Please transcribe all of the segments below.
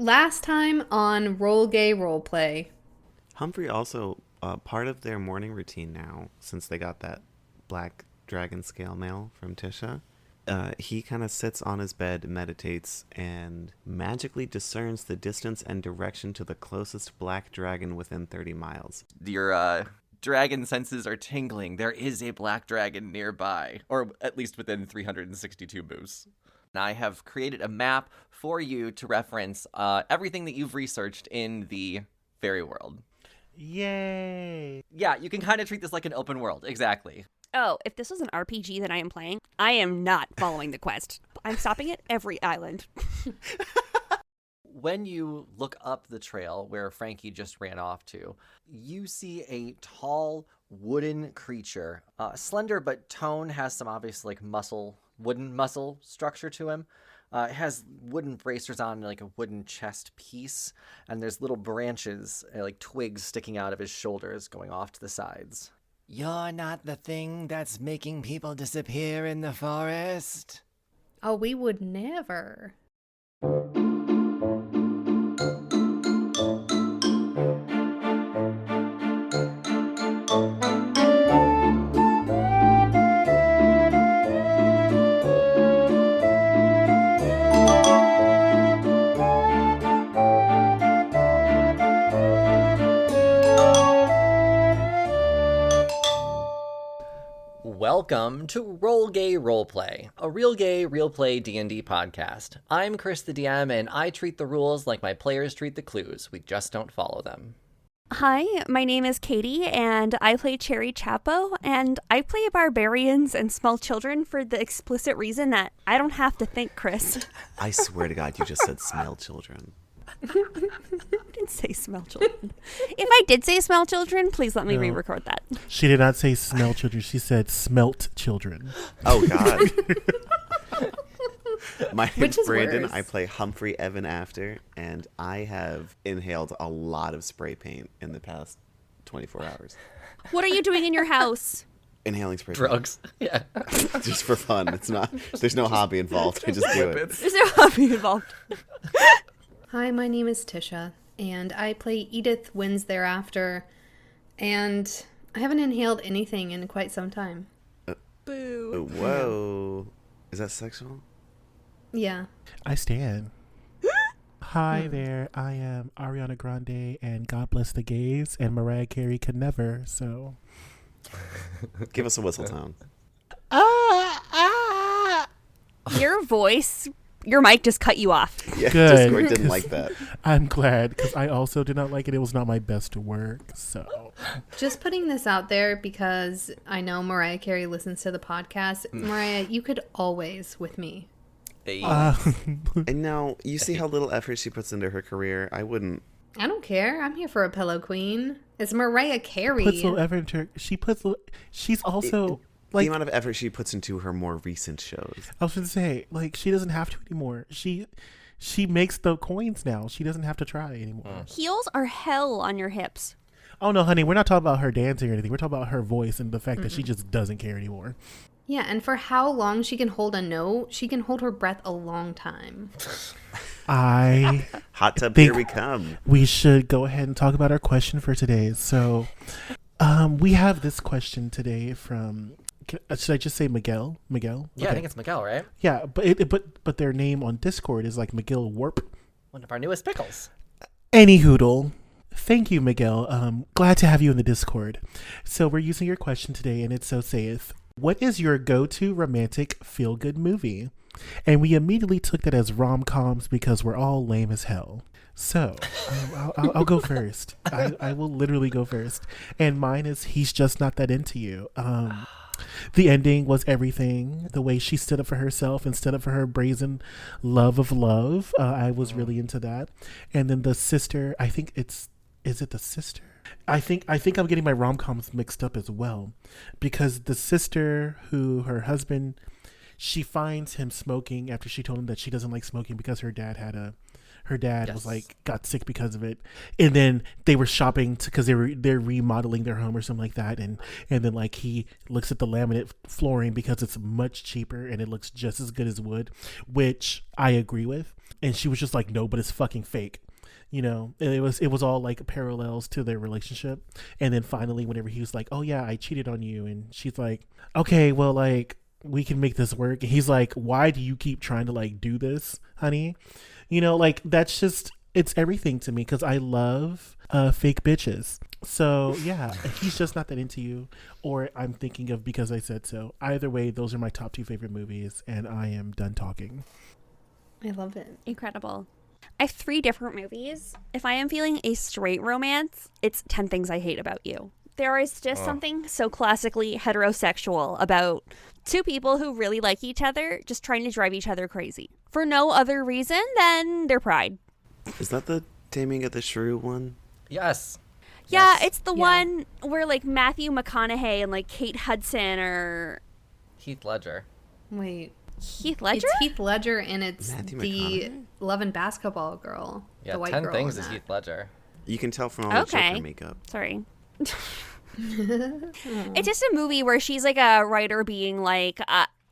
Last time on Roll Gay Roleplay. Humphrey also, part of their morning routine now, since they got that black dragon scale mail from Tisha, he kind of sits on his bed, meditates, and magically discerns the distance and direction to the closest black dragon within 30 miles. Your dragon senses are tingling. There is a black dragon nearby, or at least within 362 moves. And I have created a map for you to reference everything that you've researched in the fairy world. Yay! Yeah, you can kind of treat this like an open world. Exactly. Oh, if this was an RPG that I am playing, I am not following the quest. I'm stopping at every island. When you look up the trail where Frankie just ran off to, you see a tall wooden creature. Slender, but Tone has some obvious wooden muscle structure to him. It has wooden bracers on, like a wooden chest piece, and there's little branches, like twigs sticking out of his shoulders going off to the sides. You're not the thing that's making people disappear in the forest? Oh, we would never. Welcome to Roll Gay Roleplay, a real gay, real play D&D podcast. I'm Chris the DM, and I treat the rules like my players treat the clues. We just don't follow them. Hi, my name is Katie, and I play Cherry Chapo, and I play barbarians and small children for the explicit reason that I don't have to think, Chris. I swear to God, you just said smell children. I didn't say smell children. If I did say smell children, please let me No. re-record that. She did not say smell children. She said smelt children. Oh, God. My name's Which is Brandon. worse? I play Humphrey Evan After, and I have inhaled a lot of spray paint in the past 24 hours. What are you doing in your house? Inhaling spray Drugs. Yeah. paint. Just for fun. It's not, there's no hobby involved. I just do it. Is there a hobby involved? Hi, my name is Tisha, and I play Edith Wins Thereafter, and I haven't inhaled anything in quite some time. Boo. Whoa. Is that sexual? Yeah. I stand. Hi there. I am Ariana Grande, and God bless the gays, and Mariah Carey could never, so. Give us a whistle tone. Your voice, your mic just cut you off. Yeah, Good. Discord didn't like that. I'm glad, because I also did not like it. It was not my best work, so. Just putting this out there because I know Mariah Carey listens to the podcast. Mariah, you could always with me. Hey. And now, you see how little effort she puts into her career? I wouldn't. I don't care. I'm here for a pillow queen. It's Mariah Carey. Puts little effort into her. She's also, The like, amount of effort she puts into her more recent shows. I was going to say, like, she doesn't have to anymore. She makes the coins now. She doesn't have to try anymore. Heels are hell on your hips. Oh, no, honey, we're not talking about her dancing or anything. We're talking about her voice and the fact that she just doesn't care anymore. Yeah, and for how long she can hold a note, she can hold her breath a long time. Hot tub, think here we come. we should go ahead and talk about our question for today. So, we have this question today from, should I just say Miguel? Miguel? Yeah, I Okay. think it's Miguel, right? Yeah, but their name on Discord is like Miguel Warp. One of our newest pickles. Any hoodle. Thank you, Miguel. Glad to have you in the Discord. So we're using your question today, and it so saith, what is your go-to romantic feel-good movie? And we immediately took that as rom-coms because we're all lame as hell. So I'll go first. I will literally go first. And mine is He's Just Not That Into You. The ending was everything. The way she stood up for herself and stood up for her brazen love of love. I was really into that. And then the sister, I think is it the sister? I think I'm getting my rom-coms mixed up as well, because the sister who her husband, she finds him smoking after she told him that she doesn't like smoking because her dad had a her dad was like got sick because of it, and then they were shopping because they're remodeling their home or something like that, and then like he looks at the laminate flooring because it's much cheaper and it looks just as good as wood, which I agree with, and she was just like, no, but it's fucking fake. You know, it was all like parallels to their relationship. And then finally, whenever he was like, oh yeah, I cheated on you, and she's like, okay, well, like, we can make this work. And he's like, why do you keep trying to like do this, honey? You know, like, that's just, it's everything to me because I love fake bitches. So yeah, he's just not that into you, or I'm thinking of Because I Said So. Either way, those are my top 2 favorite movies, and I am done talking. I love it. Incredible. I have 3 different movies. If I am feeling a straight romance, it's 10 Things I Hate About You. There is just something so classically heterosexual about 2 people who really like each other just trying to drive each other crazy for no other reason than their pride. Is that the Taming of the Shrew one? Yes. Yeah, Yes. it's the one where like Matthew McConaughey and like Kate Hudson or Heath Ledger. Wait. Heath Ledger? It's Heath Ledger, and it's Matthew the McConaughey? Love and Basketball girl. Yeah, the white 10 girl Things in is that. Heath Ledger. You can tell from all the Okay. Joker makeup. Sorry. It's just a movie where she's like a writer being like,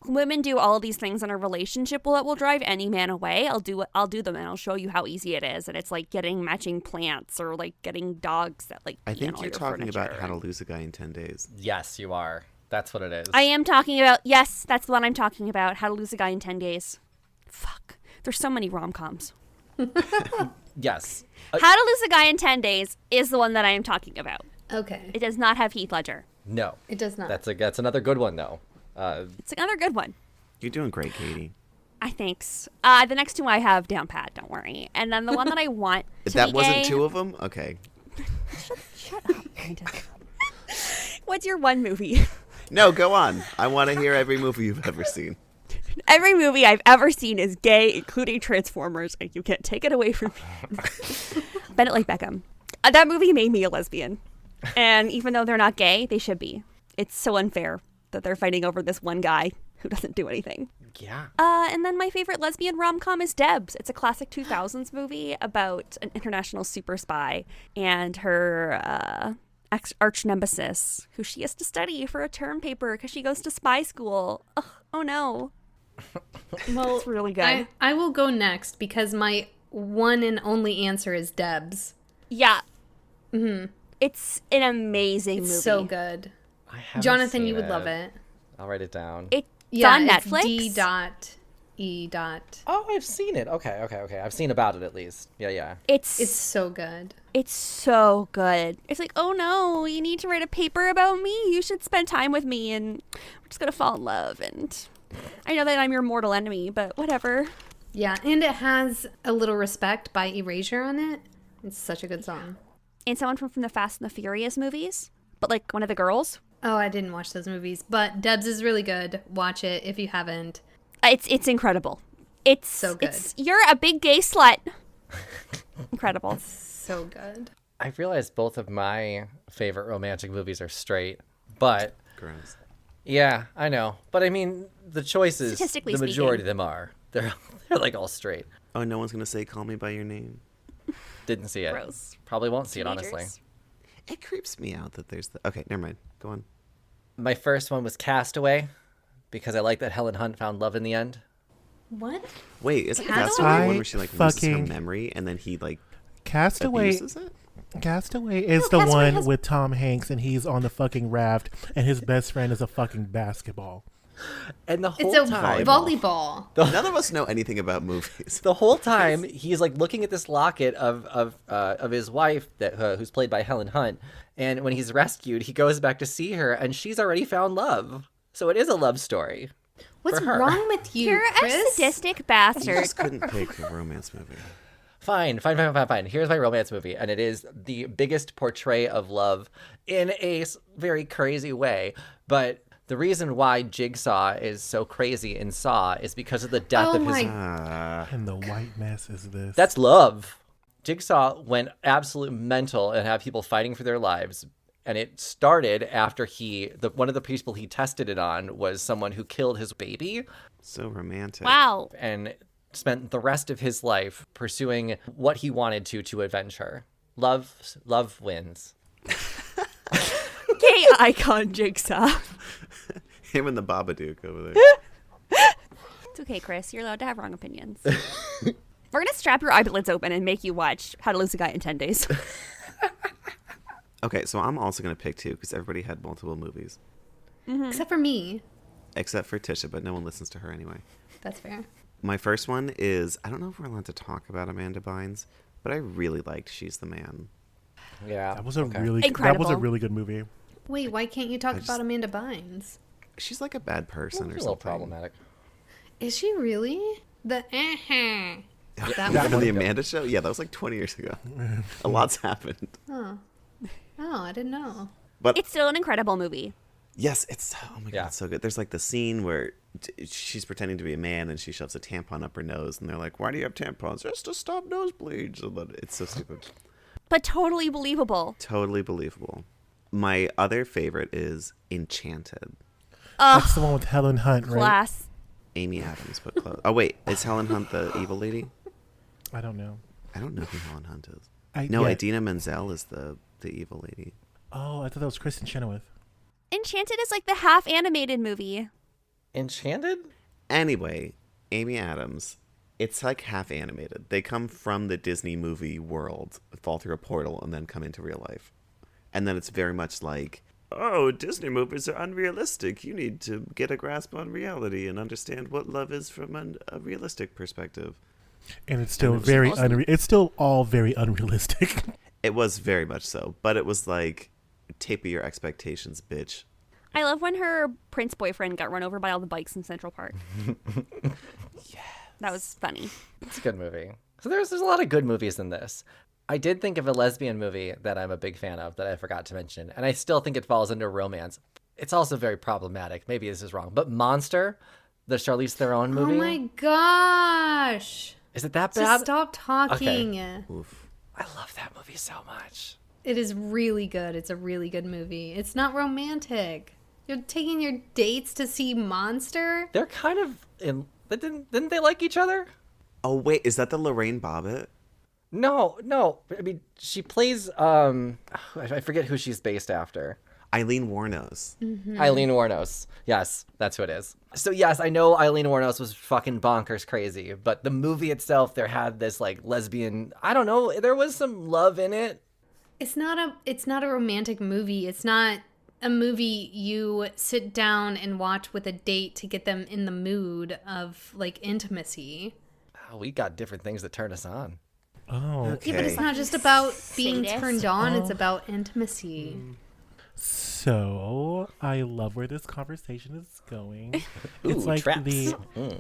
women do all these things in a relationship that will drive any man away. I'll do them, and I'll show you how easy it is. And it's like getting matching plants or like getting dogs that like I pee on think all you're your talking about furniture. How to Lose a Guy in 10 Days. Yes, you are. That's what it is. I am talking about, yes, that's the one I'm talking about. How to Lose a Guy in 10 Days. Fuck. There's so many rom-coms. Yes. How to Lose a Guy in 10 Days is the one that I am talking about. Okay. It does not have Heath Ledger. No. It does not. That's another good one, though. It's another good one. You're doing great, Katie. Thanks. The next 2 I have down pat, don't worry. And then the one that I want to That be wasn't gay- 2 of them? Okay. Shut up, Brandon. What's your one movie? No, go on. I want to hear every movie you've ever seen. Every movie I've ever seen is gay, including Transformers, and you can't take it away from me. Bend it like Beckham. That movie made me a lesbian. And even though they're not gay, they should be. It's so unfair that they're fighting over this one guy who doesn't do anything. Yeah. And then my favorite lesbian rom-com is Debs. It's a classic 2000s movie about an international super spy and her arch nemesis, who she has to study for a term paper because she goes to spy school. Ugh, oh no. Well, It's really good. I will go next because my one and only answer is Debs. Yeah. It's an amazing It's movie. so good. I haven't Jonathan, seen you would love it. I'll write it down. It's Yeah, on it's Netflix. D.E. Oh, I've seen it. Okay. I've seen about it at least. Yeah. It's It's so good. so good. It's like, oh no, you need to write a paper about me. You should spend time with me, and we're just gonna fall in love. And I know that I'm your mortal enemy, but whatever. Yeah, and it has A Little Respect by Erasure on it. It's such a good song. And someone from the Fast and the Furious movies, but like one of the girls. Oh, I didn't watch those movies, but Debs is really good. Watch it if you haven't. It's incredible. It's So good. You're a big gay slut. Incredible. So good. I realized both of my favorite romantic movies are straight, but Gross. yeah, I know. But I mean, the choices, Statistically the majority speaking. of them are. They're like all straight. Oh, no one's going to say Call Me By Your Name? Didn't see it. Gross. Probably won't see it, honestly. Teenagers. It creeps me out that there's the... Okay, never mind. Go on. My first one was Castaway, because I like that Helen Hunt found love in the end. What? Wait, isn't Castaway? Castaway one where she, like, loses her Fucking- memory and then he, like, Castaway abuses it? Castaway is the Castaway one has- with Tom Hanks, and he's on the fucking raft, and his best friend is a fucking basketball. And the whole It's a time, volleyball. None of us know anything about movies. the whole time he's like looking at this locket of his wife that who's played by Helen Hunt, and when he's rescued, he goes back to see her, and she's already found love. So it is a love story. What's For her. wrong with you, You're a Chris? sadistic You bastard. just couldn't pick a romance movie. Fine. Here's my romance movie, and it is the biggest portray of love in a very crazy way. But the reason why Jigsaw is so crazy in Saw is because of the death Oh of his. my- And the white mess is this. That's love. Jigsaw went absolute mental and had people fighting for their lives. And it started after one of the people he tested it on was someone who killed his baby. So romantic. Wow. And spent the rest of his life pursuing what he wanted to avenge her. Love wins. Gay icon Jigsaw. Him and the Babadook over there. It's okay, Chris. You're allowed to have wrong opinions. We're going to strap your eyelids open and make you watch How to Lose a Guy in 10 Days. Okay, so I'm also going to pick two because everybody had multiple movies. Except for me. Except for Tisha, but no one listens to her anyway. That's fair. My first one is, I don't know if we're allowed to talk about Amanda Bynes, but I really liked She's the Man. Yeah. That was a Incredible. really good movie. Wait, why can't you talk just- about Amanda Bynes? She's like a bad person or a little something. problematic. Is she really? The That Remember one? the Amanda show? Yeah, that was like 20 years ago. A lot's happened. Oh, I didn't know. But It's still an incredible movie. yes, it's, oh my God, Yeah. it's so good. There's like the scene where she's pretending to be a man and she shoves a tampon up her nose and they're like, why do you have tampons? Just to stop nosebleeds. It's so stupid. But totally believable. Totally believable. My other favorite is Enchanted. That's the one with Helen Hunt, right? Class. Amy Adams, but close. Oh, wait. Is Helen Hunt the evil lady? I don't know. I don't know who Helen Hunt is. Yeah. Idina Menzel is the evil lady. Oh, I thought that was Kristen Chenoweth. Enchanted is like the half animated movie. Enchanted? Anyway, Amy Adams, it's like half animated. They come from the Disney movie world, fall through a portal, and then come into real life. And then it's very much like, oh, Disney movies are unrealistic. You need to get a grasp on reality and understand what love is from a realistic perspective. And it's still And it was awesome. it's still all very unrealistic. It was very much so, but it was like, taper your expectations, bitch. I love when her prince boyfriend got run over by all the bikes in Central Park. Yeah. That was funny. It's a good movie. So there's a lot of good movies in this. I did think of a lesbian movie that I'm a big fan of that I forgot to mention, and I still think it falls into romance. It's also very problematic. Maybe this is wrong, but Monster, the Charlize Theron movie. Oh my gosh. Is it that Just bad? stop talking. Oof. I love that movie so much. It is really good. It's a really good movie. It's not romantic. You're taking your dates to see Monster? They're kind of in. Didn't they like each other? Oh, wait, is that the Lorraine Bobbitt? No. I mean, she plays. I forget who she's based after. Eileen Wuornos. Eileen Wuornos. Yes, that's who it is. So yes, I know Eileen Wuornos was fucking bonkers crazy, but the movie itself, there had this like lesbian. I don't know. There was some love in it. It's not a romantic movie. It's not a movie you sit down and watch with a date to get them in the mood of like intimacy. Oh, we got different things that turn us on. Oh. Okay. Yeah, but it's not just about being Sadist. turned on. It's about intimacy. So, I love where this conversation is going. It's Ooh, like traps. the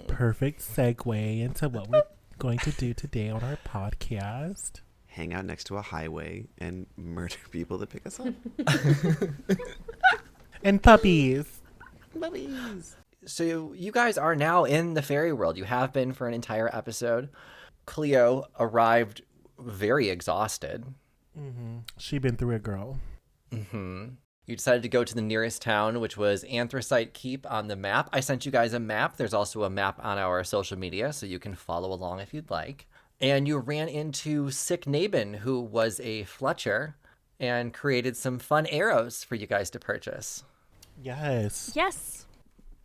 perfect segue into what we're going to do today on our podcast. Hang out next to a highway and murder people that pick us up. And puppies. Puppies. So you guys are now in the fairy world. You have been for an entire episode. Cleo arrived very exhausted. She been through it, girl. You decided to go to the nearest town, which was Anthracite Keep on the map. I sent you guys a map. There's also a map on our social media, so you can follow along if you'd like. And you ran into Sick Nabin, who was a Fletcher, and created some fun arrows for you guys to purchase. Yes. Yes.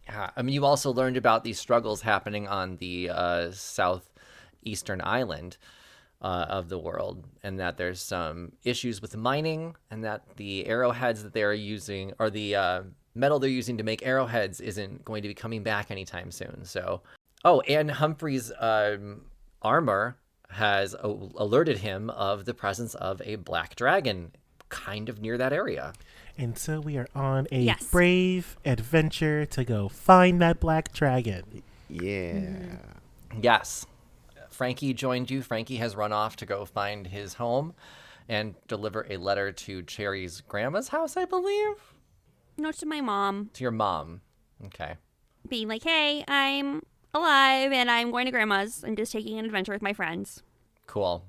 Yeah, I mean, you also learned about these struggles happening on the southeastern island of the world, and that there's some issues with mining, and that the arrowheads that they're using, or the metal they're using to make arrowheads, isn't going to be coming back anytime soon. So, and Humphrey's armor has alerted him of the presence of a black dragon kind of near that area. And so we are on a Yes. brave adventure to go find that black dragon. Yeah. Yes. Frankie joined you. Frankie has run off to go find his home and deliver a letter to Cherry's grandma's house, I believe? No, to my mom, To your mom. Okay. being like, hey, I'm alive and I'm going to grandma's. I'm just taking an adventure with my friends. Cool.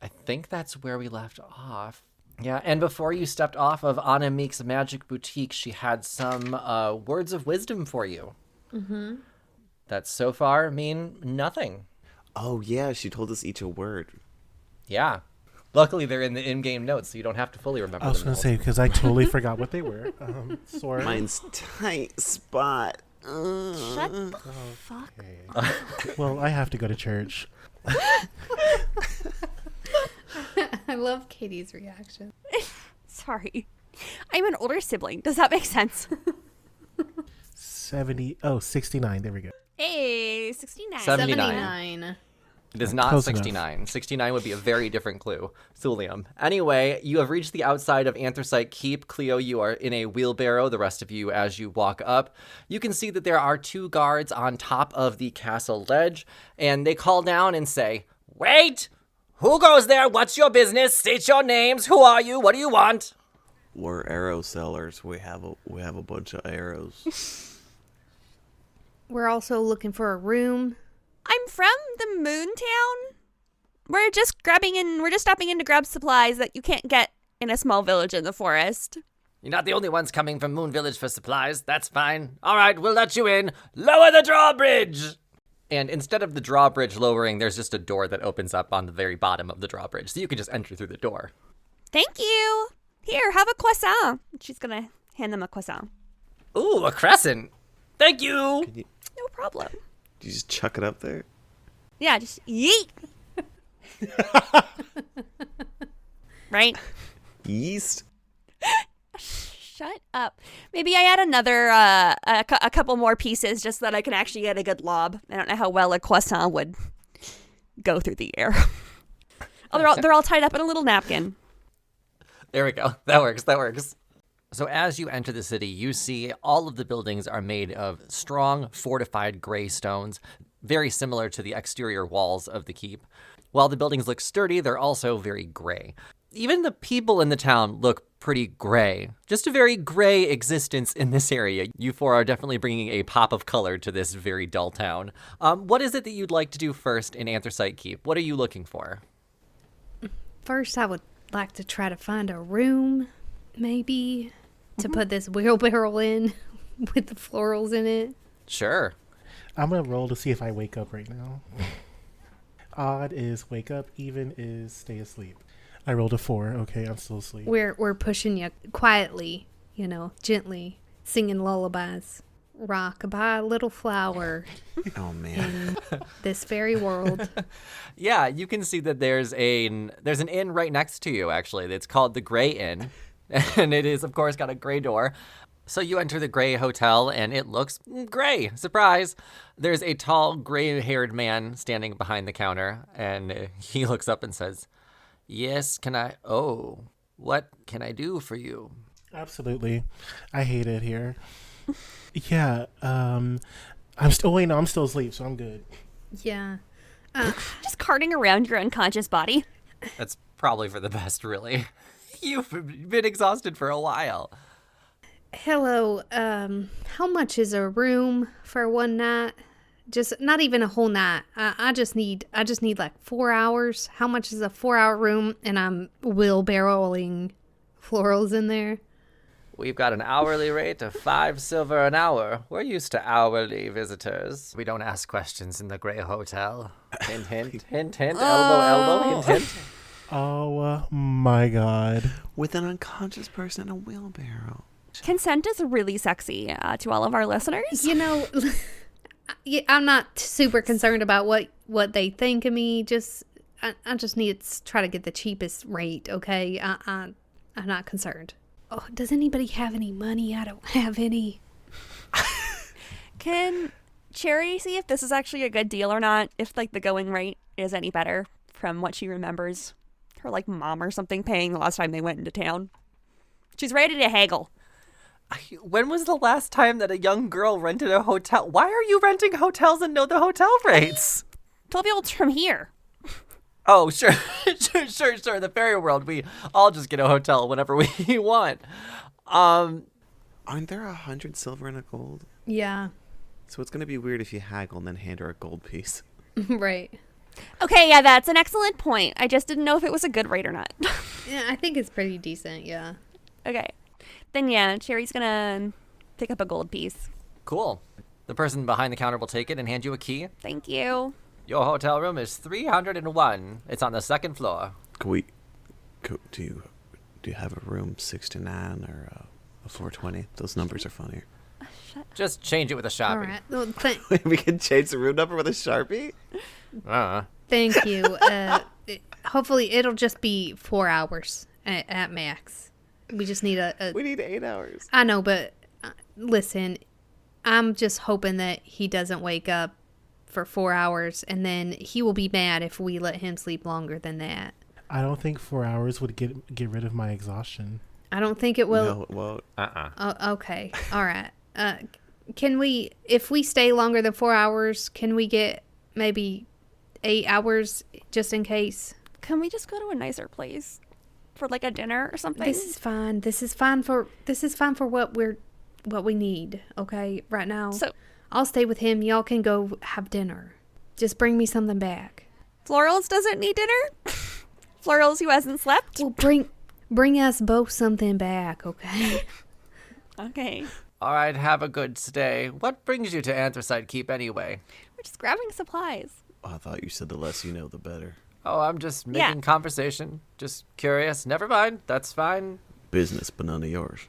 I think that's where we left off. Yeah, and before you stepped off of Anna Meek's Magic Boutique, she had some words of wisdom for you. that so far mean nothing. Oh, yeah, she told us each a word. Yeah. Luckily, they're in the in-game notes, so you don't have to fully remember I was them. going to say, because I totally forgot what they were. Sora. Mine's tight spot. Shut the fuck. Well, I have to go to church. I love Katie's reaction. Sorry. I'm an older sibling. Does that make sense? 69. There we go. Hey, 69. 79. It is not Close 69. enough. 69 would be a very different clue. Thulium. Anyway, you have reached the outside of Anthracite Keep. Cleo, you are in a wheelbarrow. The rest of you, as you walk up, you can see that there are 2 guards on top of the castle ledge, and they call down and say, "Wait! Who goes there? What's your business? State your names. Who are you? What do you want?" We're arrow sellers. We have a bunch of arrows. We're also looking for a room. I'm from the Moon Town. We're just stopping in to grab supplies that you can't get in a small village in the forest. You're not the only ones coming from Moon Village for supplies. That's fine. All right, we'll let you in. Lower the drawbridge! And instead of the drawbridge lowering, there's just a door that opens up on the very bottom of the drawbridge, so you can just enter through the door. Thank you. Here, have a croissant. She's gonna hand them a croissant. Ooh, a crescent. Thank you. No problem. Do you just chuck it up there? Yeah, just yeet. Right? Yeast? Shut up. Maybe I add another, a couple more pieces just so that I can actually get a good lob. I don't know how well a croissant would go through the air. Oh, they're all tied up in a little napkin. There we go. That works. So as you enter the city, you see all of the buildings are made of strong, fortified gray stones, very similar to the exterior walls of the keep. While the buildings look sturdy, they're also very gray. Even the people in the town look pretty gray. Just a very gray existence in this area. You 4 are definitely bringing a pop of color to this very dull town. What is it that you'd like to do first in Anthracite Keep? What are you looking for? First, I would like to try to find a room, maybe, to put this wheelbarrow in with the florals in it. Sure. I'm going to roll to see if I wake up right now. Odd is wake up, even is stay asleep. I rolled a 4. Okay, I'm still asleep. We're pushing you quietly, gently, singing lullabies. Rock-a-bye, little flower. Oh, man. In this very world. Yeah, you can see that there's an inn right next to you, actually. It's called the Gray Inn. And it is, of course, got a gray door. So you enter the Gray Hotel, and it looks gray. Surprise! There's a tall, gray-haired man standing behind the counter, and he looks up and says, "Yes, what can I do for you?" Absolutely. I hate it here. Yeah, I'm still asleep, so I'm good. Yeah. Just carting around your unconscious body. That's probably for the best, really. You've been exhausted for a while. Hello, how much is a room for one night? Just not even a whole night. I just need like 4 hours. How much is a 4-hour room? And I'm wheelbarrowing florals in there. We've got an hourly rate of 5 silver an hour. We're used to hourly visitors. We don't ask questions in the Gray Hotel. Hint, hint, hint, hint, elbow, hint, hint. Oh my god. With an unconscious person in a wheelbarrow. Consent is really sexy to all of our listeners. I'm not super concerned about what they think of me. I just need to try to get the cheapest rate, okay? I'm not concerned. Oh, does anybody have any money? I don't have any. Can Cherry see if this is actually a good deal or not? If the going rate is any better from what she remembers her mom or something paying the last time they went into town. She's ready to haggle. When was the last time that a young girl rented a hotel? Why are you renting hotels and know the hotel rates? 12-year-olds from here. Oh, sure. Sure. The fairy world, we all just get a hotel whenever we want. Aren't there 100 silver and a gold? Yeah. So it's going to be weird if you haggle and then hand her a gold piece. Right. Okay, yeah, that's an excellent point. I just didn't know if it was a good rate or not. Yeah, I think it's pretty decent, yeah. Okay. Then, yeah, Cherry's gonna pick up a gold piece. Cool. The person behind the counter will take it and hand you a key. Thank you. Your hotel room is 301. It's on the second floor. Do you have a room 69 or a 420? Those numbers are funnier. Just change it with a Sharpie. All right. Well, We can change the room number with a Sharpie? thank you. Hopefully, it'll just be 4 hours at max. We just need We need 8 hours. I know, but listen, I'm just hoping that he doesn't wake up for 4 hours, and then he will be mad if we let him sleep longer than that. I don't think 4 hours would get rid of my exhaustion. I don't think it will. No, it won't. Oh, okay. All right. Can we, if we stay longer than 4 hours, can we get maybe 8 hours just in case? Can we just go to a nicer place for like a dinner or something? This is fine. This is fine for what we need. Okay, right now. So I'll stay with him. Y'all can go have dinner. Just bring me something back. Florals doesn't need dinner. Florals who hasn't slept. Well, bring us both something back. Okay. Okay. All right, have a good stay. What brings you to Anthracite Keep anyway? We're just grabbing supplies. I thought you said the less you know, the better. Oh, I'm just making conversation. Just curious. Never mind. That's fine. Business, but none of yours.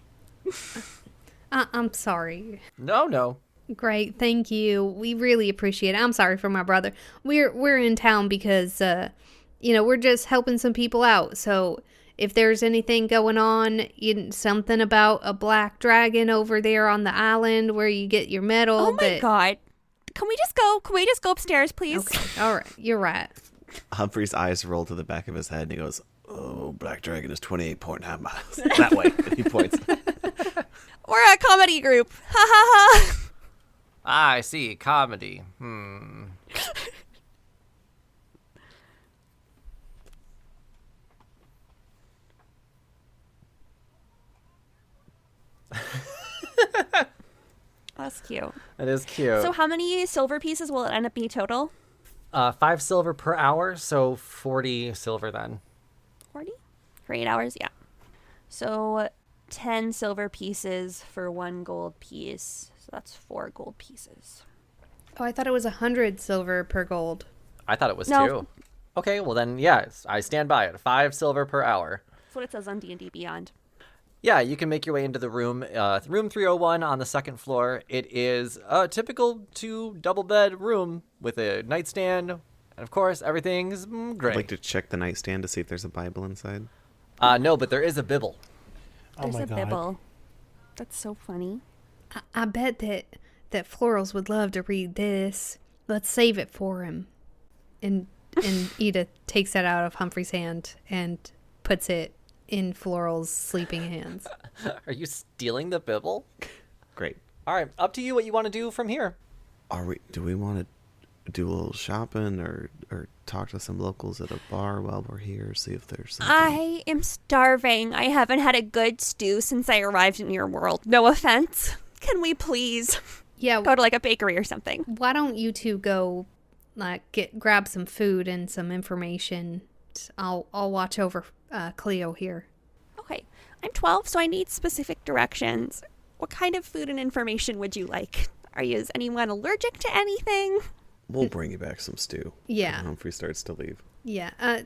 I'm sorry. No. Great, thank you. We really appreciate it. I'm sorry for my brother. We're in town because we're just helping some people out. So if there's anything going on, something about a black dragon over there on the island where you get your medal. Oh my God. Can we just go? Can we just go upstairs, please? Okay. All right. You're right. Humphrey's eyes roll to the back of his head and he goes, "Oh, Black Dragon is 28.5 miles. That way." And he points. We're a comedy group. Ha ha ha. I see. Comedy. That's cute. It is cute. So how many silver pieces will it end up being total? 5 silver per hour, so 40 silver then. 40? For 8 hours? Yeah. So 10 silver pieces for 1 gold piece. So that's 4 gold pieces. Oh, I thought it was 100 silver per gold. I thought it was No. 2. Okay, well then, yes, I stand by it. 5 silver per hour. That's what it says on D&D Beyond. Yeah, you can make your way into the room. Room 301 on the second floor. It is a typical 2 double bed room with a nightstand. And of course, everything's great. I'd like to check the nightstand to see if there's a Bible inside. No, but there is a Bible. There's oh my a God. Bibble. That's so funny. I bet that Florals would love to read this. Let's save it for him. And Edith takes that out of Humphrey's hand and puts it in Floral's sleeping hands. Are you stealing the Bible? Great. All right, up to you what you want to do from here. Do we want to do a little shopping or talk to some locals at a bar while we're here, see if there's something? I am starving. I haven't had a good stew since I arrived in your world. No offense. Can we please Yeah, go to like a bakery or something? why don't you two go grab some food and some information. I'll watch over Cleo here. Okay. I'm 12, so I need specific directions. What kind of food and information would you like? Is anyone allergic to anything? We'll bring you back some stew. Yeah. And Humphrey starts to leave. Yeah.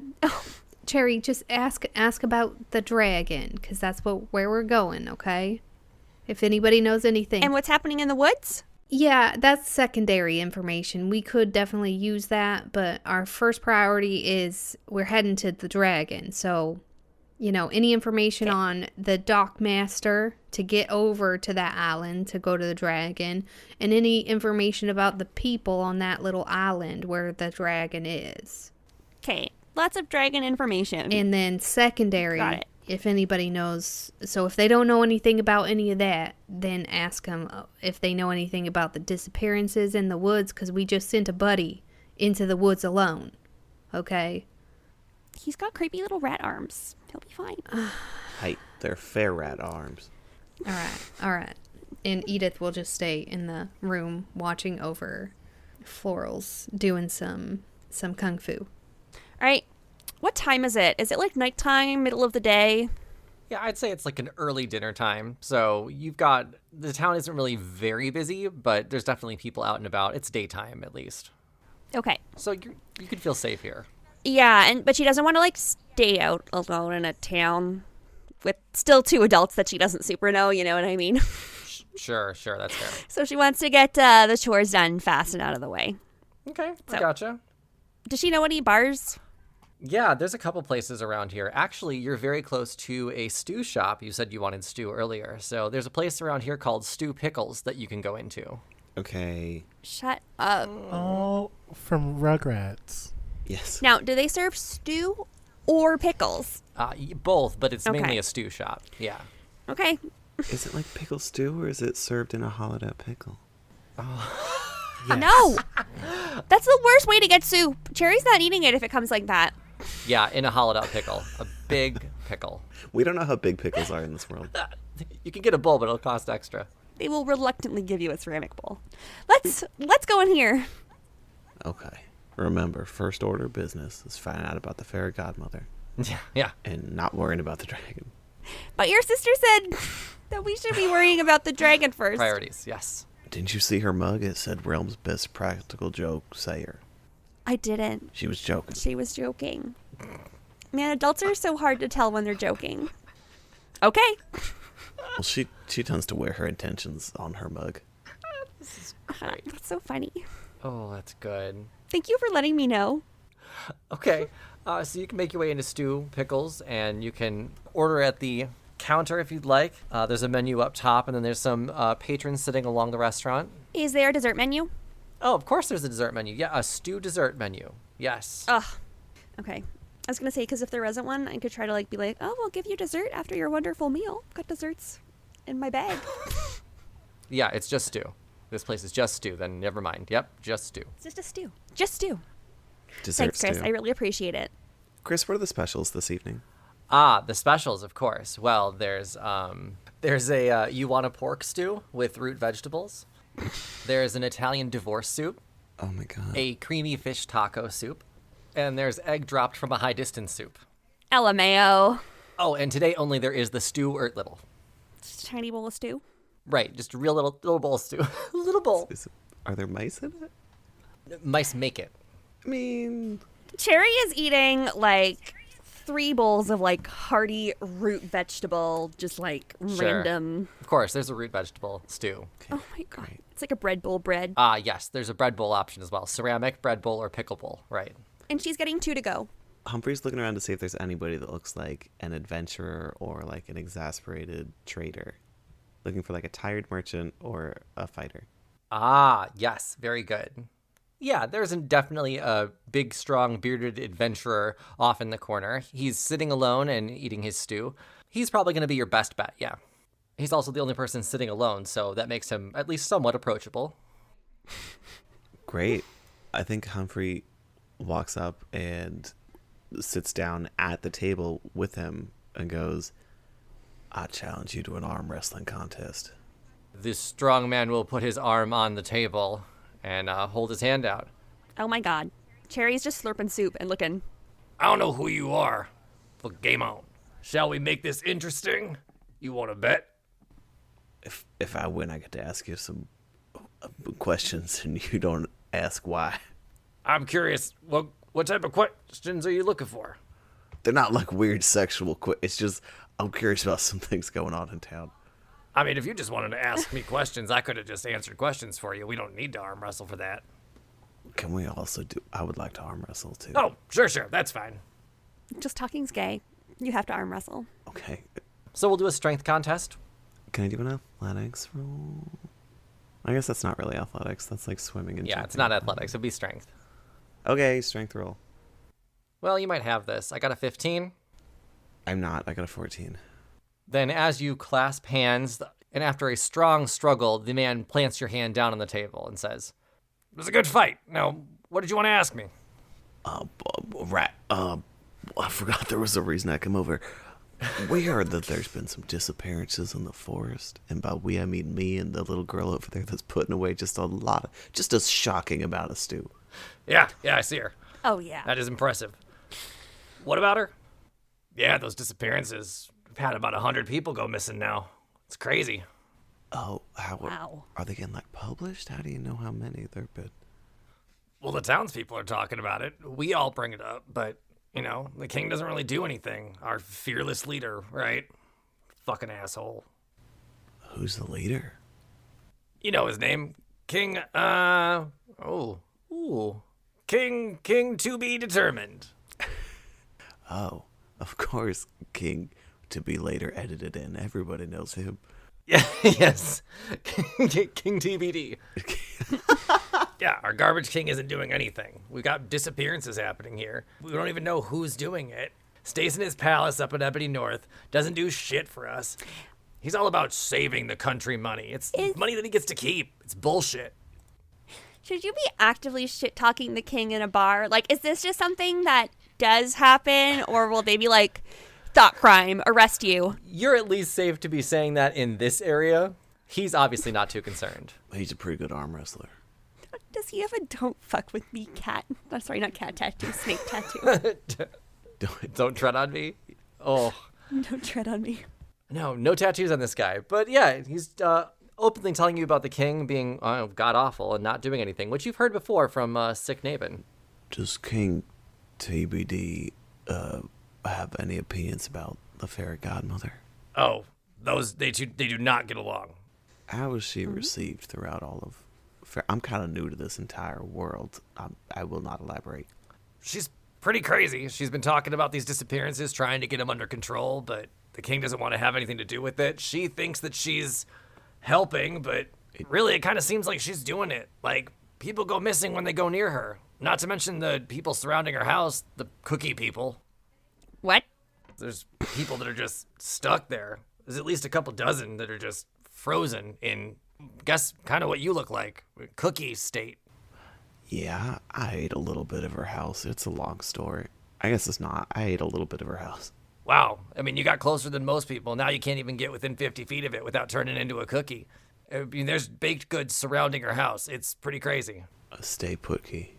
Cherry, just ask about the dragon, because that's where we're going, okay? If anybody knows anything. And what's happening in the woods? Yeah, that's secondary information. We could definitely use that, but our first priority is we're heading to the dragon. So, any information on the dock master to get over to that island to go to the dragon, and any information about the people on that little island where the dragon is. Okay. Lots of dragon information. And then secondary, Got it. if anybody knows. So if they don't know anything about any of that, then ask them if they know anything about the disappearances in the woods, because we just sent a buddy into the woods alone. Okay? He's got creepy little rat arms. He'll be fine. Hey, they're fair rat arms. All right. And Edith will just stay in the room watching over Florals doing some kung fu. All right. What time is it? Is it like nighttime, middle of the day? Yeah, I'd say it's like an early dinner time. So the town isn't really very busy, but there's definitely people out and about. It's daytime at least. Okay. So you could feel safe here. Yeah, but she doesn't want to like stay out alone in a town with still two adults that she doesn't super know, you know what I mean? Sure, that's fair. So she wants to get the chores done fast and out of the way. Okay, I So- gotcha. Does she know any bars? Yeah, there's a couple places around here. Actually, you're very close to a stew shop. You said you wanted stew earlier. So there's a place around here called Stew Pickles that you can go into. Okay. Shut up. Oh, from Rugrats. Yes. Now, do they serve stew or pickles? Both, but it's mainly Okay. a stew shop. Yeah. Okay. Is it like pickle stew or is it served in a hollowed out pickle? No. That's the worst way to get soup. Cherry's not eating it if it comes like that. Yeah, in a hollowed out pickle. A big pickle. We don't know how big pickles are in this world. You can get a bowl, but it'll cost extra. They will reluctantly give you a ceramic bowl. Let's go in here. Okay. Remember, first order of business is finding out about the fairy godmother Yeah. and not worrying about the dragon. But your sister said that we should be worrying about the dragon first. Priorities, yes. Didn't you see her mug? It said Realm's best practical joke sayer. I didn't. She was joking. She was joking. Man, adults are so hard to tell when they're joking. Okay. Well, she tends to wear her intentions on her mug. That's so funny. Oh, that's good. Thank you for letting me know. Okay, so you can make your way into Stew Pickles, and you can order at the counter if you'd like. There's a menu up top, and then there's some patrons sitting along the restaurant. Is there a dessert menu? Oh, of course there's a dessert menu. Yeah, a stew dessert menu. Yes. Ugh. Okay. I was going to say, because if there isn't one, I could try to be like, oh, we'll give you dessert after your wonderful meal. Got desserts in my bag. Yeah, it's just stew. This place is just stew. Then never mind. Yep, just stew. It's just a stew. Just stew. Dessert Thanks, Chris. stew. I really appreciate it. Chris, what are the specials this evening? The specials, of course. Well, there's a you want a pork stew with root vegetables. There's an Italian divorce soup, Oh my god. a creamy fish taco soup, and there's egg dropped from a high distance soup. LMAO. Oh, and today only there is the stew little. Just a tiny bowl of stew. Right, just a real little bowl of stew. Little bowl. Are there mice in it? Mice make it. I mean, Cherry is eating 3 bowls of hearty root vegetable, just random. Of course, there's a root vegetable stew. Oh my god. It's like a bread bowl bread. Yes, there's a bread bowl option as well. Ceramic, bread bowl, or pickle bowl. Right. And she's getting 2 to go. Humphrey's looking around to see if there's anybody that looks like an adventurer or like an exasperated trader. Looking for like a tired merchant or a fighter. Yes, very good. Yeah, there's definitely a big, strong, bearded adventurer off in the corner. He's sitting alone and eating his stew. He's probably going to be your best bet, yeah. He's also the only person sitting alone, so that makes him at least somewhat approachable. Great. I think Humphrey walks up and sits down at the table with him and goes, I challenge you to an arm wrestling contest. This strong man will put his arm on the table and hold his hand out. Oh my god. Cherry's just slurping soup and looking. I don't know who you are, but game on. Shall we make this interesting? You want to bet? If I win, I get to ask you some questions and you don't ask why. I'm curious, what type of questions are you looking for? They're not like weird sexual it's just I'm curious about some things going on in town. I mean, if you just wanted to ask me questions, I could have just answered questions for you. We don't need to arm wrestle for that. Can we also I would like to arm wrestle too. Oh, sure, that's fine. Just talking's gay. You have to arm wrestle. Okay. So we'll do a strength contest. Can I do an athletics roll? I guess that's not really athletics. That's like swimming and Yeah, jumping. it's not athletics. It'll be strength. Okay, strength roll. Well, you might have this. I got a 15. I'm not. I got a 14. Then as you clasp hands, and after a strong struggle, the man plants your hand down on the table and says, It was a good fight. Now, what did you want to ask me? Right. I forgot there was a reason I come over. We heard that there's been some disappearances in the forest, and by we I mean me and the little girl over there that's putting away just a shocking amount of stew. Yeah, I see her. Oh yeah. That is impressive. What about her? Yeah, those disappearances. We've had about 100 people go missing now. It's crazy. Oh, Wow. are they getting like published? How do you know how many there've been? Well, the townspeople are talking about it. We all bring it up, but, you know, the king doesn't really do anything. Our fearless leader, right? Fucking asshole. Who's the leader? You know his name. King, King to be determined. Oh, of course, King to be later edited in. Everybody knows him. Yeah, yes. King TBD. Yeah, our garbage king isn't doing anything. We got disappearances happening here. We don't even know who's doing it. Stays in his palace up in Ebony North. Doesn't do shit for us. He's all about saving the country money. It's money that he gets to keep. It's bullshit. Should you be actively shit-talking the king in a bar? Like, is this just something that does happen, or will they be like, thought crime, arrest you? You're at least safe to be saying that in this area. He's obviously not too concerned. He's a pretty good arm wrestler. Does he have a don't fuck with me cat? I'm sorry, not cat tattoo, snake tattoo. Don't tread on me. Oh. Don't tread on me. No tattoos on this guy. But yeah, he's openly telling you about the king being god-awful and not doing anything, which you've heard before from Sick Nabin. Does King TBD have any opinions about the fairy godmother? Oh, they do not get along. How is she received throughout all of... I'm kind of new to this entire world. I will not elaborate. She's pretty crazy. She's been talking about these disappearances, trying to get them under control, but the king doesn't want to have anything to do with it. She thinks that she's helping, but really it kind of seems like she's doing it. Like, people go missing when they go near her. Not to mention the people surrounding her house, the cookie people. What? There's people that are just stuck there. There's at least a couple dozen that are just frozen in, guess, kind of what you look like, cookie state. Yeah, I ate a little bit of her house. It's a long story. I guess it's not. I ate a little bit of her house. Wow. I mean, you got closer than most people. Now you can't even get within 50 feet of it without turning into a cookie. I mean, there's baked goods surrounding her house. It's pretty crazy. A stay put key.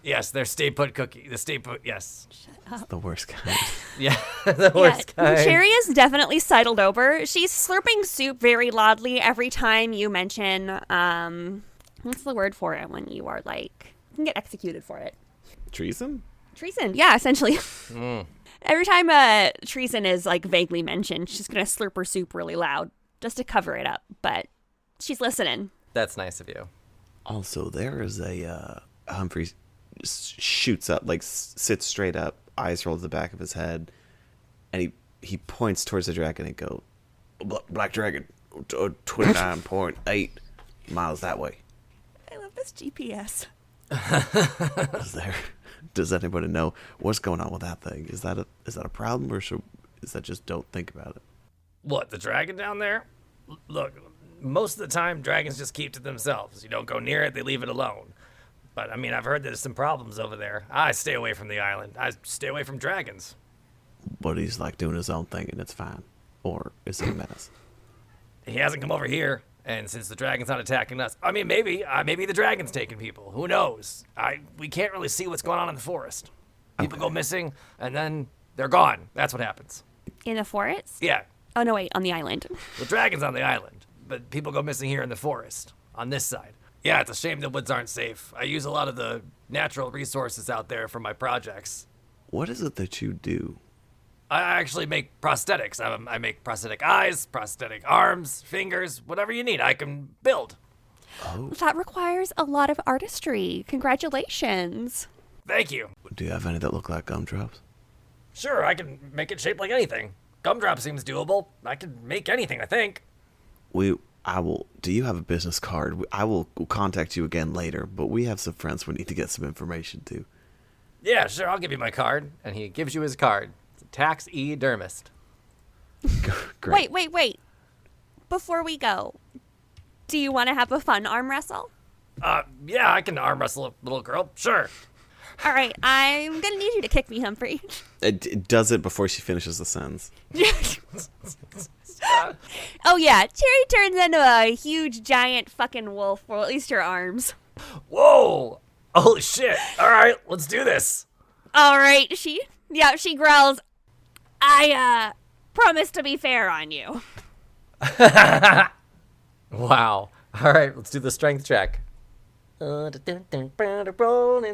Yes, there's stay put cookie. The stay put, yes. It's the worst kind. Yeah, the worst kind. Cherry is definitely sidled over. She's slurping soup very loudly every time you mention, what's the word for it when you are like, you can get executed for it. Treason? Treason, yeah, essentially. Every time treason is like vaguely mentioned, she's gonna slurp her soup really loud just to cover it up, but she's listening. That's nice of you. Also, there is a Humphrey shoots up, like sits straight up, eyes roll to the back of his head, and he points towards the dragon and go, Black Dragon, 29.8 miles that way. I love this GPS. Does anybody know what's going on with that thing? Is that a problem, or is that just don't think about it? What, the dragon down there? Look, most of the time, dragons just keep to themselves. You don't go near it, they leave it alone. But, I mean, I've heard there's some problems over there. I stay away from the island. I stay away from dragons. But he's like doing his own thing and it's fine. Or is he a menace? He hasn't come over here, and since the dragon's not attacking us, I mean, maybe the dragon's taking people. Who knows? We can't really see what's going on in the forest. People go missing, and then they're gone. That's what happens. In the forest? Yeah, Oh, no, wait, on the island. the dragon's on the island, but people go missing here in the forest, on this side. Yeah, it's a shame the woods aren't safe. I use a lot of the natural resources out there for my projects. What is it that you do? I actually make prosthetics. I make prosthetic eyes, prosthetic arms, fingers, whatever you need, I can build. That requires a lot of artistry. Congratulations. Thank you. Do you have any that look like gumdrops? Sure, I can make it shaped like anything. Gumdrop seems doable. I can make anything, I think. Do you have a business card? I will contact you again later, but we have some friends we need to get some information to. Yeah, sure, I'll give you my card. And he gives you his card. It's a taxidermist. Great. Wait. Before we go, do you want to have a fun arm wrestle? Yeah, I can arm wrestle a little girl. Sure. All right, I'm going to need you to kick me, Humphrey. It does it before she finishes the sentence. Oh, yeah, Cherry turns into a huge, giant fucking wolf, or at least her arms. Whoa! Holy shit! All right, let's do this. All right, she growls. I Promise to be fair on you. Wow. All right, let's do the strength check. Rolling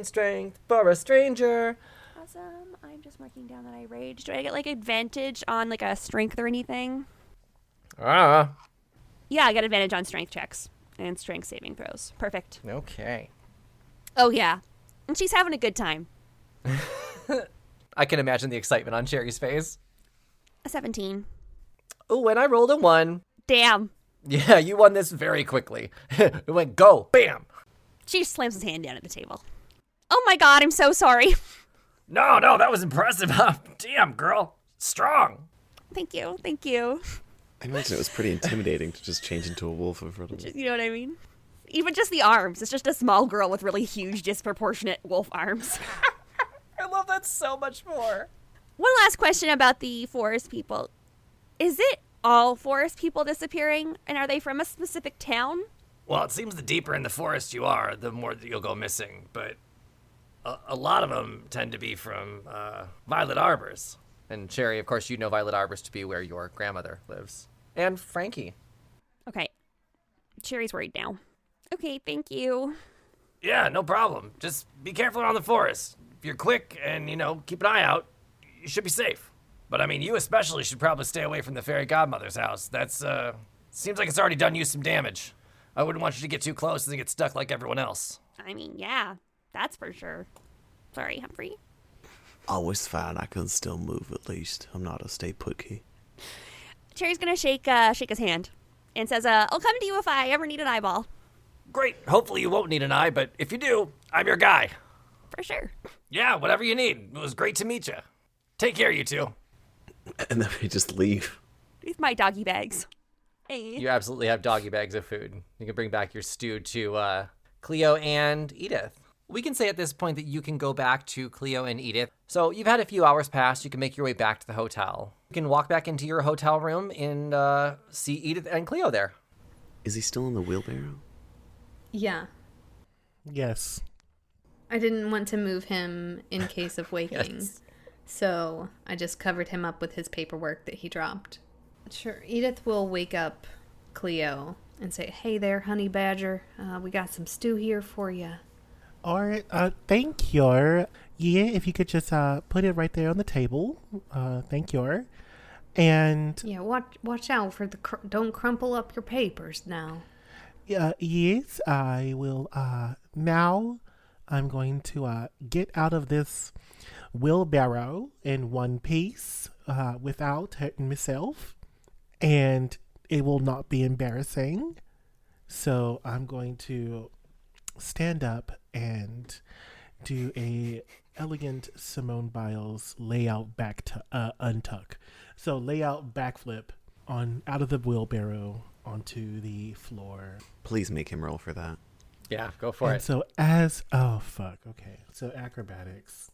strength for a stranger. Awesome. I'm just marking down that I rage. Do I get like advantage on like a strength or anything? Ah. Yeah, I get advantage on strength checks and strength saving throws. Perfect. Okay. Oh yeah. And she's having a good time. I can imagine the excitement on Cherry's face. A 17. Oh, and I rolled a 1. Damn. Yeah, you won this very quickly. It went go, bam. She just slams his hand down at the table. Oh my god, I'm so sorry. No, that was impressive. Damn, girl. Strong. Thank you. Thank you. I imagine it was pretty intimidating to just change into a wolf in front of me. You know what I mean? Even just the arms. It's just a small girl with really huge, disproportionate wolf arms. I love that so much more. One last question about the forest people. Is it all forest people disappearing, and are they from a specific town? Well, it seems the deeper in the forest you are, the more that you'll go missing. But a lot of them tend to be from Violet Arbors. And Cherry, of course, you know Violet Arbors to be where your grandmother lives. And Frankie. Okay. Cherry's worried now. Okay, thank you. Yeah, no problem. Just be careful around the forest. If you're quick and, keep an eye out, you should be safe. But, I mean, you especially should probably stay away from the fairy godmother's house. That's, seems like it's already done you some damage. I wouldn't want you to get too close and get stuck like everyone else. I mean, yeah, that's for sure. Sorry, Humphrey. I always found I can still move at least. I'm not a stay put key. Cherry's gonna shake his hand and says, I'll come to you if I ever need an eyeball. Great. Hopefully you won't need an eye, but if you do, I'm your guy. For sure. Yeah, whatever you need. It was great to meet you. Take care, you two. And then we just leave. With my doggy bags. Hey. You absolutely have doggy bags of food. You can bring back your stew to Cleo and Edith. We can say at this point that you can go back to Cleo and Edith. So you've had a few hours pass. You can make your way back to the hotel. You can walk back into your hotel room and see Edith and Cleo there. Is he still in the wheelbarrow? Yeah. Yes. I didn't want to move him in case of waking. Yes. So I just covered him up with his paperwork that he dropped. Sure, Edith will wake up Cleo and say, "Hey there, honey badger. We got some stew here for you." All right. Thank you. Yeah, if you could just put it right there on the table. Thank you. And Yeah, watch out for the don't crumple up your papers now. yes, I will. Now I'm going to get out of this wheelbarrow in one piece without hurting myself, and it will not be embarrassing. So I'm going to stand up and do a elegant Simone Biles layout back to untuck. So layout backflip on out of the wheelbarrow onto the floor. Please make him roll for that. Yeah, go for And it. so okay. So acrobatics.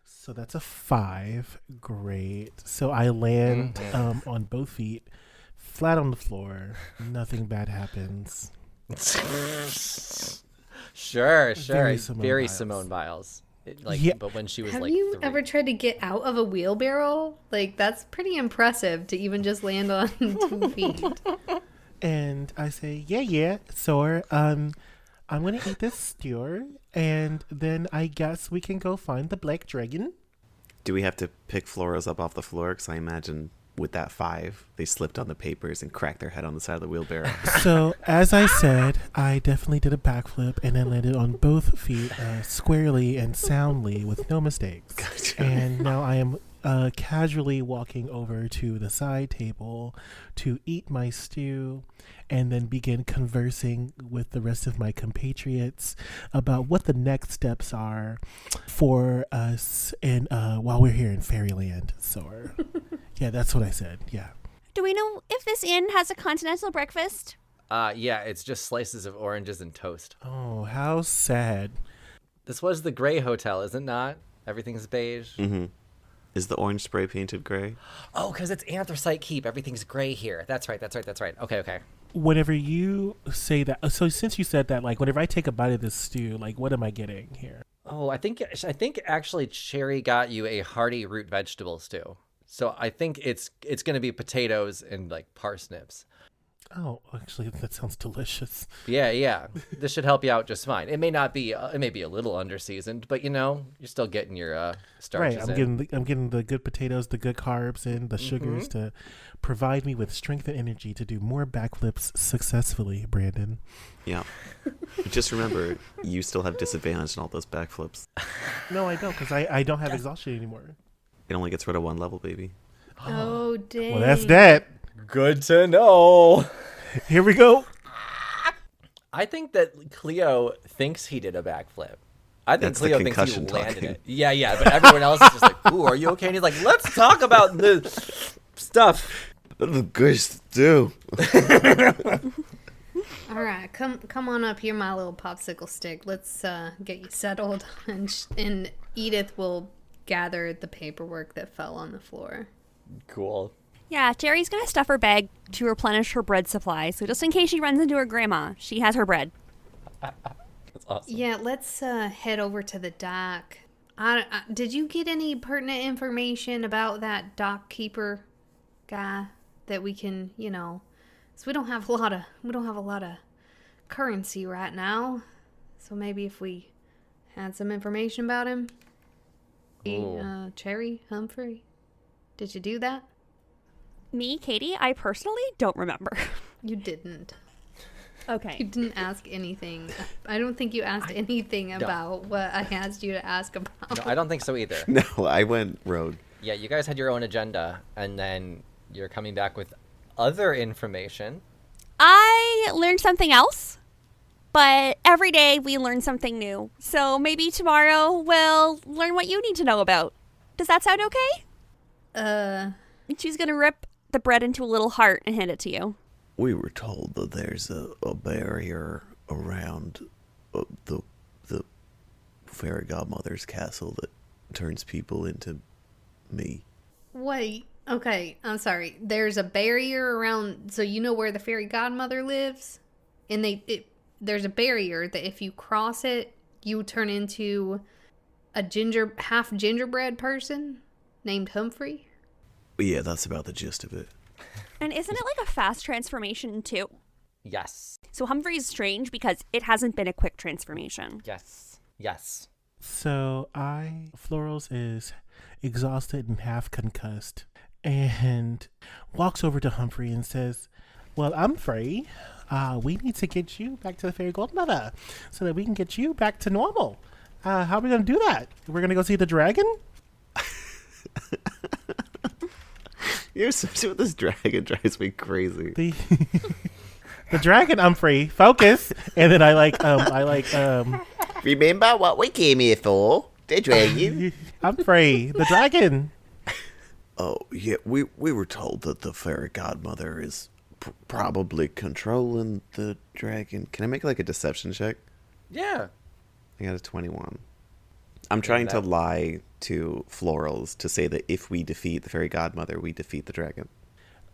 So that's a 5. Great. So I land on both feet, flat on the floor. Nothing bad happens. Sure. Very Very Simone Simone Biles. Yeah. But when she was Have like you 3. ever tried to get out of a wheelbarrow? Like, that's pretty impressive to even just land on 2 feet. And I say, yeah. So I'm gonna eat this stew, and then I guess we can go find the black dragon. Do we have to pick Floros up off the floor? Because I imagine with that 5, they slipped on the papers and cracked their head on the side of the wheelbarrow. So as I said, I definitely did a backflip and then landed on both feet squarely and soundly with no mistakes. Gotcha. And now I am casually walking over to the side table to eat my stew and then begin conversing with the rest of my compatriots about what the next steps are for us and while we're here in Fairyland. So yeah, that's what I said. Yeah. Do we know if this inn has a continental breakfast? Yeah, it's just slices of oranges and toast. Oh, how sad. This was the gray hotel, is it not? Everything's beige. Mm-hmm. Is the orange spray painted gray? Oh, because it's Anthracite Keep. Everything's gray here. That's right. Okay. Whenever you say that, so since you said that, like, whenever I take a bite of this stew, like, what am I getting here? Oh, I think actually Cherry got you a hearty root vegetable stew. So I think it's going to be potatoes and like parsnips. Oh, actually, that sounds delicious. Yeah. This should help you out just fine. It may not be. It may be a little underseasoned, but you're still getting your starches Right, in. I'm getting the good potatoes, the good carbs, and the sugars to provide me with strength and energy to do more backflips successfully, Brandon. Yeah. Just remember, you still have disadvantage in all those backflips. No, I don't, because I don't have exhaustion anymore. It only gets rid of one level, baby. Oh, dang. Well, that's that. Good to know. Here we go. I think that Cleo thinks he did a backflip. I think That's the Cleo thinks he concussion landed talking. it. Yeah, but everyone else is just like, "Ooh, are you okay?" And he's like, "Let's talk about the stuff." The good stew. All right, come on up here, my little popsicle stick. Let's get you settled, and Edith will gather the paperwork that fell on the floor. Cool. Yeah, Jerry's gonna stuff her bag to replenish her bread supply, so just in case she runs into her grandma, she has her bread. That's awesome. Yeah, let's head over to the dock. Did you get any pertinent information about that dock keeper guy that we can, so we don't have a lot of currency right now. So maybe if we had some information about him. Cherry Humphrey, did you do that? Me, Katie, I personally don't remember. You didn't. You Okay. didn't ask anything. I don't think you asked anything about what I asked you to ask about. No, I don't think so either. No, I went rogue. Yeah, you guys had your own agenda, and then you're coming back with other information. I learned something else, but every day we learn something new. So maybe tomorrow we'll learn what you need to know about. Does that sound okay? And she's gonna rip the bread into a little heart and hand it to you. We were told that there's a barrier around the fairy godmother's castle that turns people into me. Wait. Okay, I'm sorry. There's a barrier around, so you know where the fairy godmother lives, and there's a barrier that if you cross it, you turn into a half gingerbread person named Humphrey. Yeah, that's about the gist of it. And isn't it like a fast transformation too? Yes. So Humphrey's strange because it hasn't been a quick transformation. Yes. So Florals is exhausted and half concussed and walks over to Humphrey and says, "Well, Humphrey, we need to get you back to the fairy godmother so that we can get you back to normal. How are we going to do that? We're going to go see the dragon?" You're such with this dragon drives me crazy. The dragon, Humphrey, focus. And then I Remember what we came here for? The dragon. Humphrey, the dragon. Oh, yeah, we were told that the fairy godmother is probably controlling the dragon. Can I make like a deception check? Yeah. I got a 21. I'm trying to lie to Florals to say that if we defeat the fairy godmother, we defeat the dragon.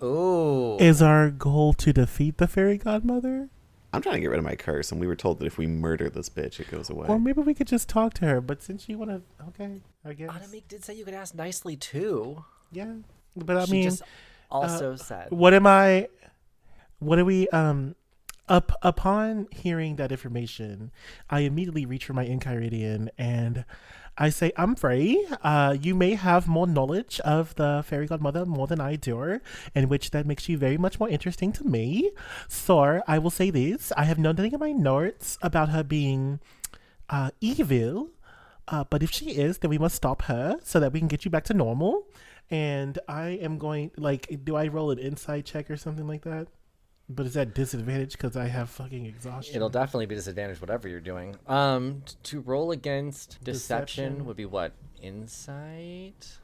Ooh. Is our goal to defeat the fairy godmother? I'm trying to get rid of my curse, and we were told that if we murder this bitch, it goes away. Or maybe we could just talk to her, but since you want to, okay, I guess. Automake did say you could ask nicely too. Yeah, but I She mean, just also said. what do we, upon hearing that information, I immediately reach for my Enchiridion and I say, Humphrey, you may have more knowledge of the fairy godmother more than I do, in which that makes you very much more interesting to me. So I will say this, I have nothing in my notes about her being evil, but if she is, then we must stop her so that we can get you back to normal. And I am going, do I roll an insight check or something like that? But is that disadvantage because I have fucking exhaustion? It'll definitely be disadvantage whatever you're doing. To roll against deception would be what? Insight?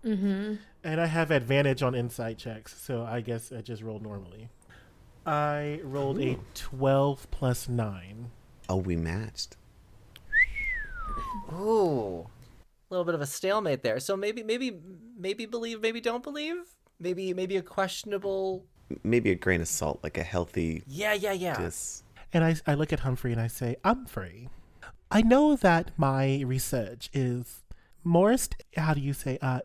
Mm-hmm. And I have advantage on insight checks, so I guess I just rolled normally. I rolled a 12 plus 9. Oh, we matched. Ooh. A little bit of a stalemate there. So maybe believe, maybe don't believe? Maybe a questionable... Maybe a grain of salt, like a healthy... Yeah. And I look at Humphrey and I say, Humphrey, I know that my research is more,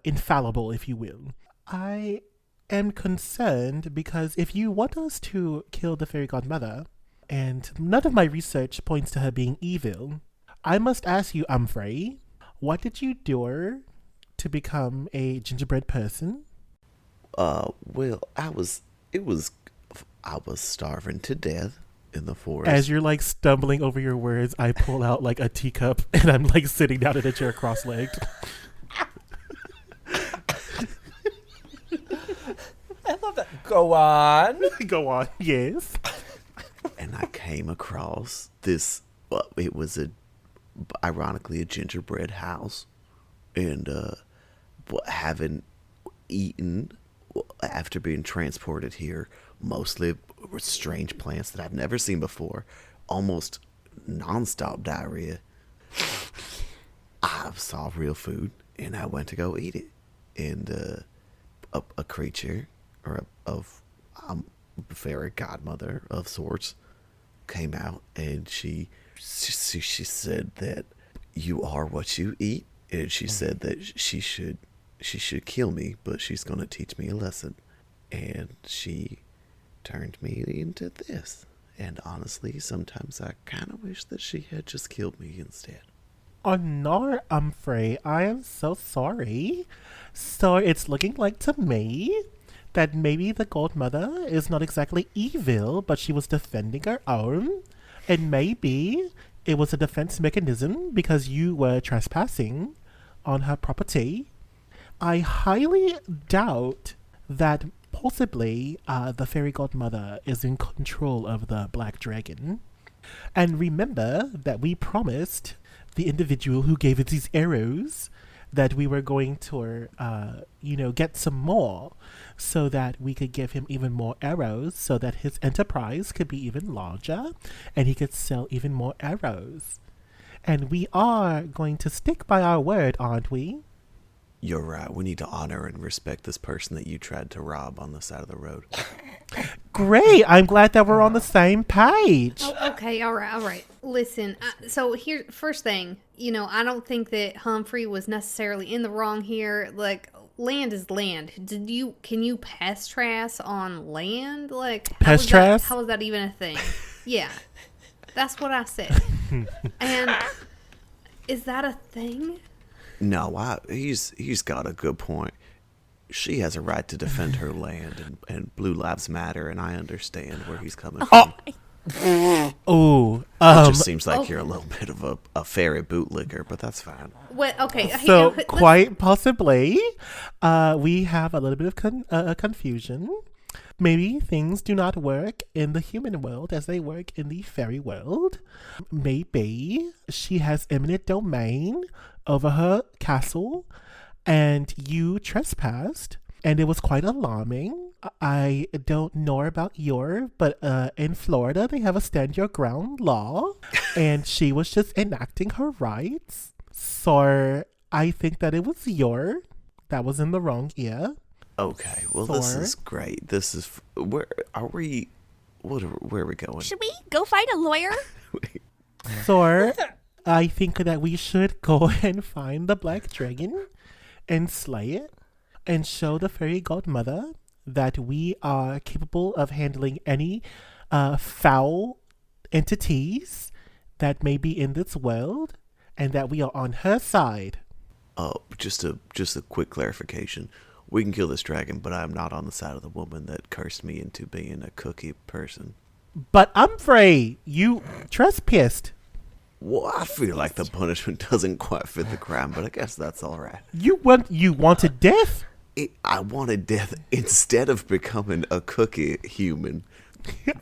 infallible, if you will. I am concerned because if you want us to kill the fairy godmother, and none of my research points to her being evil, I must ask you, Humphrey, what did you do to become a gingerbread person? Well, I was starving to death in the forest. As you're like stumbling over your words, I pull out like a teacup and I'm like sitting down in a chair cross-legged. I love that. Go on. Go on, yes. And I came across this, well, it was ironically a gingerbread house. And having eaten, after being transported here, mostly with strange plants that I've never seen before, almost nonstop diarrhea, I saw real food and I went to go eat it. And a creature, or a fairy godmother of sorts, came out, and she said that you are what you eat, and she said that she should kill me, but she's going to teach me a lesson. And she turned me into this. And honestly, sometimes I kind of wish that she had just killed me instead. Oh no, Humphrey, I am so sorry. So it's looking like to me that maybe the godmother is not exactly evil, but she was defending her own. And maybe it was a defense mechanism because you were trespassing on her property. I highly doubt that possibly the fairy godmother is in control of the black dragon. And remember that we promised the individual who gave us these arrows that we were going to, get some more so that we could give him even more arrows so that his enterprise could be even larger and he could sell even more arrows. And we are going to stick by our word, aren't we? You're right. We need to honor and respect this person that you tried to rob on the side of the road. Great. I'm glad that we're on the same page. Oh, okay, all right. Listen, so here, first thing, I don't think that Humphrey was necessarily in the wrong here. Like, land is land. Can you Prestrass on land? Like, Prestrass? How is that even a thing? Yeah, that's what I said. And is that a thing? No, he's got a good point. She has a right to defend her land, and Blue Lives Matter, and I understand where he's coming from. Oh, It just seems like you're a little bit of a fairy bootlicker, but that's fine. What? Okay. So quite possibly, we have a little bit of confusion. Maybe things do not work in the human world as they work in the fairy world. Maybe she has eminent domain over her castle, and you trespassed, and it was quite alarming. I don't know about but in Florida they have a stand your ground law, and she was just enacting her rights. So I think that it was that was in the wrong ear. Okay, well, this is great. This is where are we going? Should we go find a lawyer? So I think that we should go and find the black dragon and slay it and show the fairy godmother that we are capable of handling any foul entities that may be in this world, and that we are on her side. Oh, just a quick clarification. We can kill this dragon, but I'm not on the side of the woman that cursed me into being a cookie person. But Humphrey, you trespassed. Well, I feel like the punishment doesn't quite fit the crime, but I guess that's all right. You wanted death? I wanted death instead of becoming a cookie human.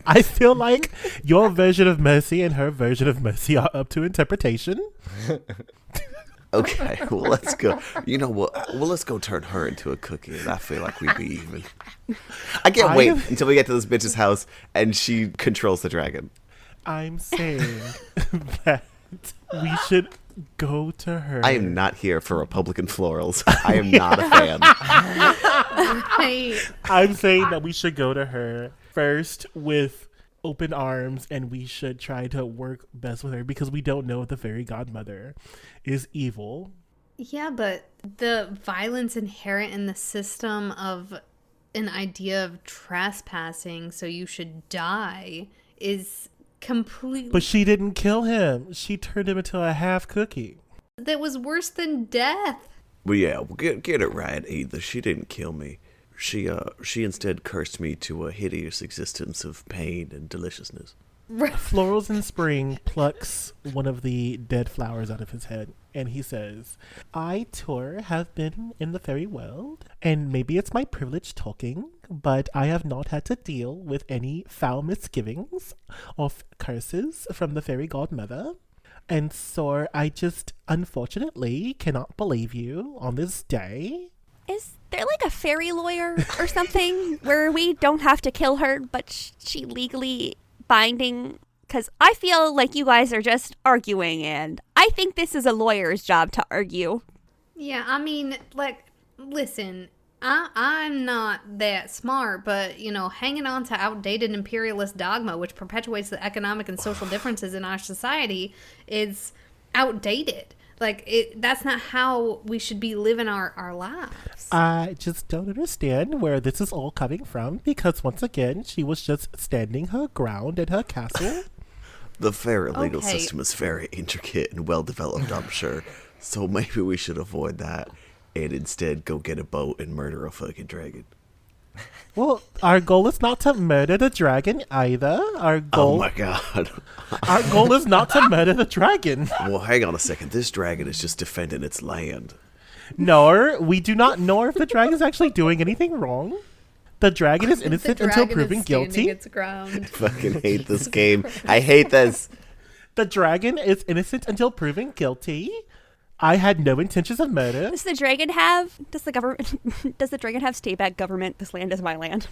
I feel like your version of mercy and her version of mercy are up to interpretation. Okay, well, let's go. You know what? Well, let's go turn her into a cookie, and I feel like we'd be even. I can't wait until we get to this bitch's house and she controls the dragon. I'm saying that we should go to her. I am not here for Republican florals. I am not a fan. Hey. I'm saying that we should go to her first with open arms, and we should try to work best with her because we don't know if the fairy godmother is evil. Yeah, but the violence inherent in the system of an idea of trespassing, so you should die, is completely. But she didn't kill him. She turned him into a half cookie. That was worse than death. Well, yeah, get it right, Either. She didn't kill me. She instead cursed me to a hideous existence of pain and deliciousness. Florals in Spring plucks one of the dead flowers out of his head, and he says, I, Tor, have been in the fairy world, and maybe it's my privilege talking, but I have not had to deal with any foul misgivings or curses from the fairy godmother. And so I just, unfortunately, cannot believe you on this day. Is there like a fairy lawyer or something where we don't have to kill her, but she legally binding? Because I feel like you guys are just arguing, and I think this is a lawyer's job to argue. Yeah, I mean, like, listen, I'm not that smart, but, you know, hanging on to outdated imperialist dogma, which perpetuates the economic and social differences in our society, is outdated. Like, that's not how we should be living our lives. I just don't understand where this is all coming from, because once again, she was just standing her ground in her castle. The fairy legal Okay. system is very intricate and well developed, I'm sure. So maybe we should avoid that and instead go get a boat and murder a fucking dragon. Well, our goal is not to murder the dragon either. Our Oh goal, my god. our goal is not to murder the dragon. Well, hang on a second. This dragon is just defending its land. No, we do not know if the dragon is actually doing anything wrong. The dragon is innocent The until dragon proven is standing guilty. its ground. Fucking hate this game. I hate this. The dragon is innocent until proven guilty. I had no intentions of murder. Does the dragon have? Does the government? Does the dragon have stay back government? This land is my land.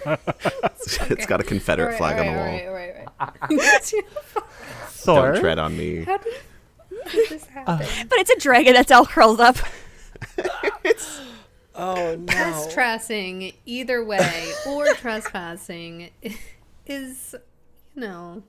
It's got a Confederate flag on the wall. All right. Thor, Don't tread on me. How did this happen? But it's a dragon that's all curled up. Oh no. Trespassing, either way, or trespassing is, you know.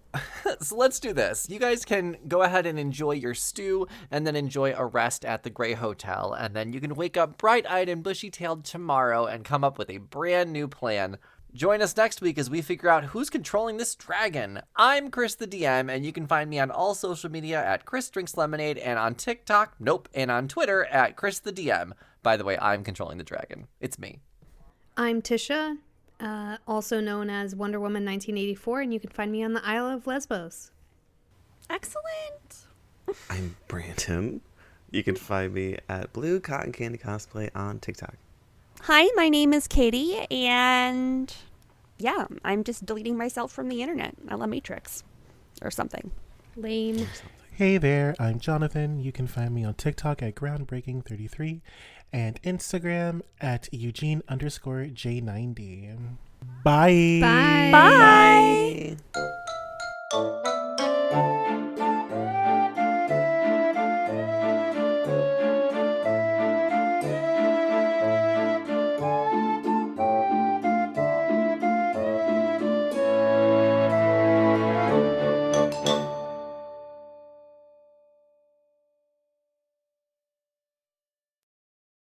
So let's do this. You guys can go ahead and enjoy your stew and then enjoy a rest at the Grey Hotel. And then you can wake up bright-eyed and bushy-tailed tomorrow and come up with a brand new plan. Join us next week as we figure out who's controlling this dragon. I'm Chris the DM, and you can find me on all social media at Chris Drinks Lemonade, and on TikTok, and on Twitter at Chris the DM. By the way, I'm controlling the dragon. It's me. I'm Tisha, also known as Wonder Woman 1984, and you can find me on the Isle of Lesbos. Excellent. I'm Brandon. You can find me at Blue Cotton Candy Cosplay on TikTok. Hi, my name is Katie, and yeah, I'm just deleting myself from the internet. I love Matrix or something. Lame. hey there, I'm Jonathan. You can find me on TikTok at Groundbreaking33 and Instagram at Eugene_J90. Bye. Bye. Bye. Bye.